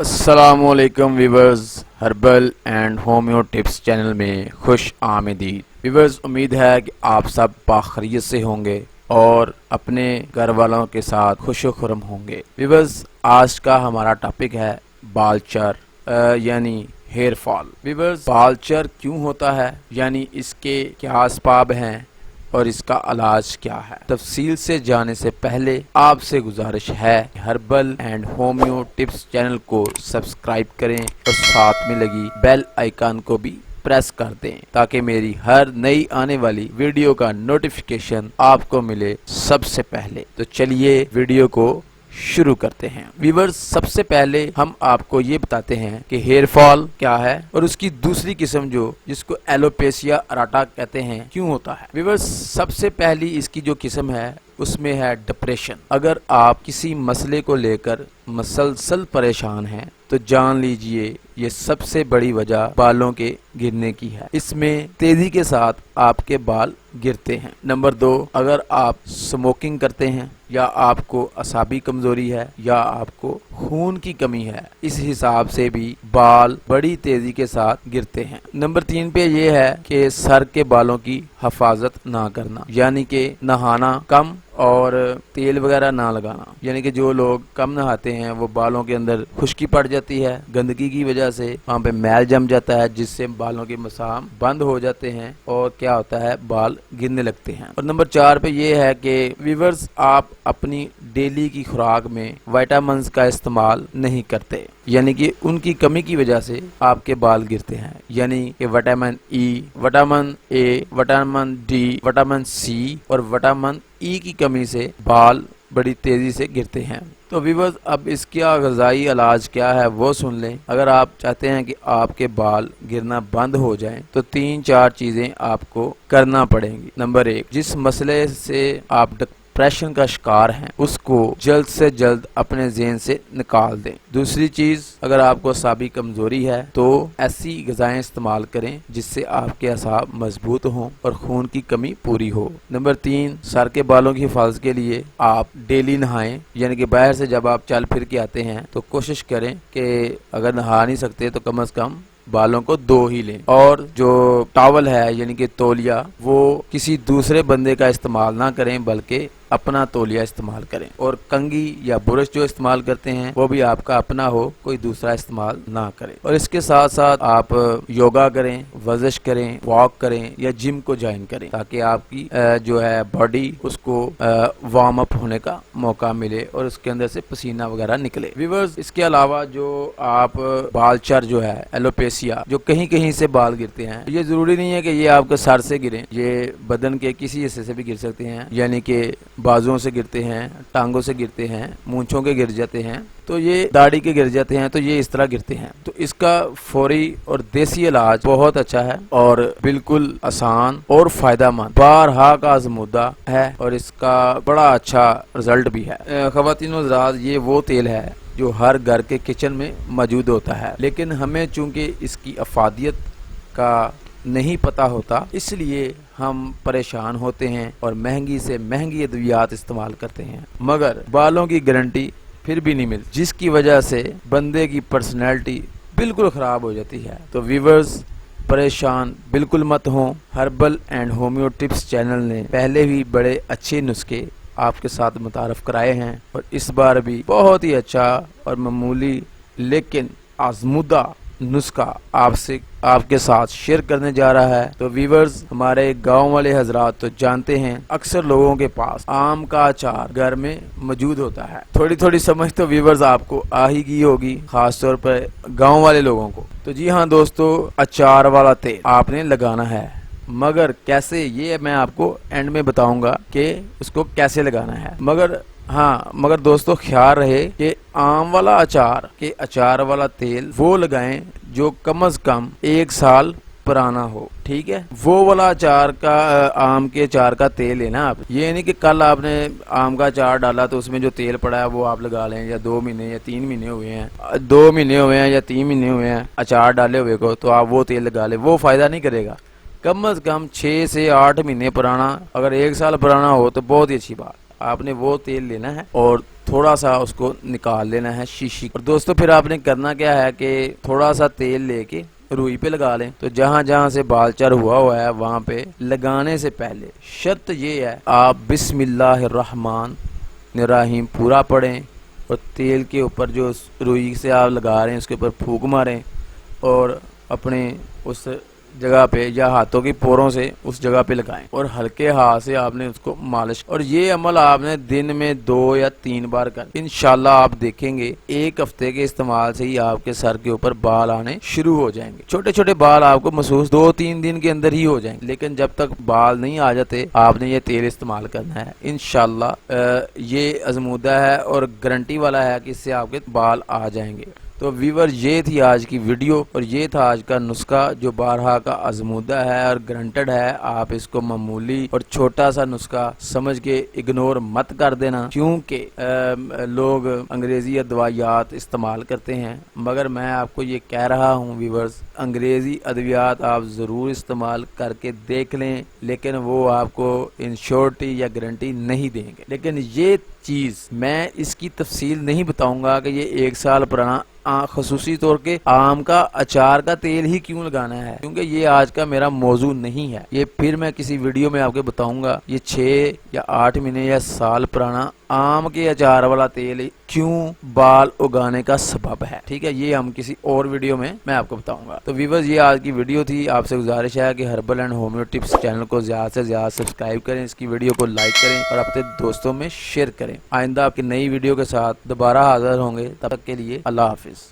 अस्सलाम वालेकुम viewers, herbal and homeo tips channel में खुश आमदीद। व्यूवर्स, उम्मीद है कि आप सब बाखैरियत से होंगे और अपने घर वालों के साथ खुश खुरम होंगे। व्यूवर्स, आज का हमारा टॉपिक है बालचर यानी हेयर फॉल। व्यूवर्स, बालचर क्यों होता है, यानी इसके क्या असबाब हैं और इसका इलाज क्या है। तफसील से जाने से पहले आपसे गुजारिश है herbal and homeo tips channel को सब्सक्राइब करें और साथ में लगी बेल आइकन को भी प्रेस कर दें ताकि मेरी हर नई आने वाली वीडियो का नोटिफिकेशन आपको मिले सबसे पहले। तो चलिए वीडियो को शुरू करते हैं। व्यूवर्स, सबसे पहले हम आपको ये बताते हैं कि हेयर फॉल क्या है और उसकी दूसरी किस्म जिसको एलोपेशिया अराटा कहते हैं क्यों होता है। व्यूवर्स, सबसे पहली इसकी जो किस्म है उसमें है डिप्रेशन। अगर आप किसी मसले को लेकर मसलसल परेशान हैं तो जान लीजिए ये सबसे बड़ी वजह बालों के गिरने की है। इसमें तेजी के साथ आपके बाल गिरते हैं। नंबर 2, अगर आप स्मोकिंग करते हैं या आपको असाबी कमजोरी है या आपको खून की कमी है, इस हिसाब से भी बाल बड़ी तेजी के साथ गिरते हैं। नंबर 3 पे ये है कि सर के बालों की हिफाजत ना करना, यानी कि नहाना कम और तेल वगैरह ना लगाना। यानी कि जो लोग कम नहाते हैं वो बालों के अंदर खुश्की पड़ जाती है, गंदगी की वजह से वहाँ पे मैल जम जाता है जिससे बालों के मसाम बंद हो जाते हैं और क्या होता है, बाल गिरने लगते हैं। और नंबर 4 पे ये है कि व्यूवर्स, आप अपनी डेली की खुराक में विटामिन्स का इस्तेमाल नहीं करते, यानी कि उनकी कमी की वजह से आपके बाल गिरते हैं। यानी कि vitamin E, vitamin A, vitamin D, vitamin C और विटामिन ई की कमी से बाल बड़ी तेजी से गिरते हैं। तो व्यूवर्स, अब इसका ग़िज़ाई इलाज क्या है वो सुन लें। अगर आप चाहते हैं कि आपके बाल गिरना बंद हो जाएं तो 3-4 चीजें आपको करना पड़ेंगी। नंबर 1, जिस मसले से आप डिप्रेशन का शिकार हैं उसको जल्द से जल्द अपने ज़हन से निकाल दें। दूसरी चीज, अगर आपको असाबी कमजोरी है तो ऐसी ग़िज़ाएं इस्तेमाल करें जिससे आपके असाब मजबूत हों और खून की कमी पूरी हो। नंबर 3, सर के बालों की हिफाजत के लिए आप डेली नहाएं, यानी कि बाहर से जब आप चल फिर के आते हैं तो कोशिश करें कि अगर नहा नहीं सकते तो कम से कम बालों को धो ही लें। और जो टॉवल है यानी कि तौलिया, वो किसी दूसरे बंदे का इस्तेमाल ना करें बल्कि अपना तौलिया इस्तेमाल करें। और कंघी या ब्रश जो इस्तेमाल करते हैं वो भी आपका अपना हो, कोई दूसरा इस्तेमाल ना करें। और इसके साथ साथ आप योगा करें, वर्जिश करें, वॉक करें या जिम को ज्वाइन करें ताकि आपकी जो है बॉडी उसको वार्म अप होने का मौका मिले और उसके अंदर से पसीना वगैरह निकले। व्यूअर्स, इसके अलावा जो आप बालचर जो है एलोपेशिया, जो कहीं कहीं से बाल गिरते हैं, ये जरूरी नहीं है कि ये आपके सर से गिरे, ये बदन के किसी हिस्से से भी गिर सकते हैं, यानी कि बाजुओं से गिरते हैं, टांगों से गिरते हैं, मूंछों के गिर जाते हैं, तो ये दाढ़ी के गिर जाते हैं, तो ये इस तरह गिरते हैं। तो इसका फौरी और देसी इलाज बहुत अच्छा है और बिल्कुल आसान और फायदेमंद, बारहा का आजमूदा है और इसका बड़ा अच्छा रिजल्ट भी है। ख़वातीन व हज़रात, ये वो तेल है जो हर घर के किचन में मौजूद होता है, लेकिन हमें चूंकि इसकी अफादियत का नहीं पता होता इसलिए हम परेशान होते हैं और महंगी से महंगी अद्वियात इस्तेमाल करते हैं, मगर बालों की गारंटी फिर भी नहीं मिलती, जिसकी वजह से बंदे की पर्सनैलिटी बिल्कुल ख़राब हो जाती है। तो व्यूवर्स, परेशान बिल्कुल मत हों। Herbal and homeo tips channel ने पहले भी बड़े अच्छे नुस्खे आपके साथ मुतारफ कराए हैं और इस बार भी बहुत ही अच्छा और मामूली लेकिन आजमूदा नुस्खा आपके साथ शेयर करने जा रहा है। तो व्यूवर्स, हमारे गांव वाले हजरात तो जानते हैं अक्सर लोगों के पास आम का अचार घर में मौजूद होता है। थोड़ी थोड़ी समझ तो व्यूवर्स आपको आ ही गई होगी, खासतौर पर गांव वाले लोगों को। तो जी हाँ दोस्तों, अचार वाला तेल आपने लगाना है, मगर कैसे, ये मैं आपको एंड में बताऊंगा कि उसको कैसे लगाना है। मगर दोस्तों, ख्याल रहे कि आम वाला अचार के अचार वाला तेल वो लगाएं जो कम से कम 1 साल पुराना हो, ठीक है। वो वाला अचार का आम के अचार का तेल लेना आप। ये नहीं कि कल आपने आम का अचार डाला तो उसमें जो तेल पड़ा है वो आप लगा लें, या 2 महीने या 3 महीने हुए हैं, 2 महीने हुए हैं या 3 महीने हुए हैं अचार डाले हुए को, तो आप वो तेल लगा लें, वो फायदा नहीं करेगा। कम से कम 6 से 8 महीने पुराना, अगर 1 साल पुराना हो तो बहुत ही अच्छी बात। आपने वो तेल लेना है और تھوڑا سا اس کو نکال لینا ہے شیشی. اور دوستو پھر آپ نے کرنا کیا ہے کہ تھوڑا سا تیل لے کے روئی پہ لگا لیں. تو جہاں جہاں سے بالچر ہوا ہے وہاں پہ لگانے سے پہلے شرط یہ ہے آپ بسم اللہ الرحمن الرحیم پورا پڑھیں اور تیل کے اوپر جو روئی سے آپ لگا رہے ہیں اس کے اوپر پھونک ماریں اور اپنے اس جگہ پہ یا ہاتھوں کی پوروں سے اس جگہ پہ لگائیں اور ہلکے ہاتھ سے آپ نے اس کو مالش. اور یہ عمل آپ نے دن میں 2 یا 3 بار کر. انشاءاللہ آپ دیکھیں گے 1 ہفتے کے استعمال سے ہی آپ کے سر کے اوپر بال آنے شروع ہو جائیں گے. چھوٹے چھوٹے بال آپ کو محسوس 2-3 دن کے اندر ہی ہو جائیں گے. لیکن جب تک بال نہیں آ جاتے آپ نے یہ تیل استعمال کرنا ہے. انشاءاللہ یہ آزمودہ ہے اور گارنٹی والا ہے کہ اس سے آپ کے بال آ جائیں گے. تو ویور یہ تھی آج کی ویڈیو اور یہ تھا آج کا نسخہ جو بارہا کا آزمودہ ہے اور گرانٹڈ ہے. آپ اس کو معمولی اور چھوٹا سا نسخہ سمجھ کے اگنور مت کر دینا کیونکہ لوگ انگریزی ادویات استعمال کرتے ہیں. مگر میں آپ کو یہ کہہ رہا ہوں ویورز انگریزی ادویات آپ ضرور استعمال کر کے دیکھ لیں لیکن وہ آپ کو انشورٹی یا گارنٹی نہیں دیں گے. لیکن یہ چیز میں اس کی تفصیل نہیں بتاؤں گا کہ یہ 1 سال پرانا خصوصی طور کے آم کا اچار کا تیل ہی کیوں لگانا ہے کیونکہ یہ آج کا میرا موضوع نہیں ہے. یہ پھر میں کسی ویڈیو میں آپ کو بتاؤں گا یہ 6 یا 8 مہینے یا سال پرانا آم کے اچار والا تیل کیوں بال اگانے کا سبب ہے. ٹھیک ہے یہ ہم کسی اور ویڈیو میں آپ کو بتاؤں گا. تو ویورز یہ آج کی ویڈیو تھی. آپ سے گزارش ہے کہ herbal and homeo tips channel کو زیادہ سے زیادہ سبسکرائب کریں, اس کی ویڈیو کو لائک کریں اور اپنے دوستوں میں شیئر کریں. آئندہ آپ کی نئی ویڈیو کے ساتھ دوبارہ حاضر ہوں گے. تب تک کے لیے اللہ حافظ.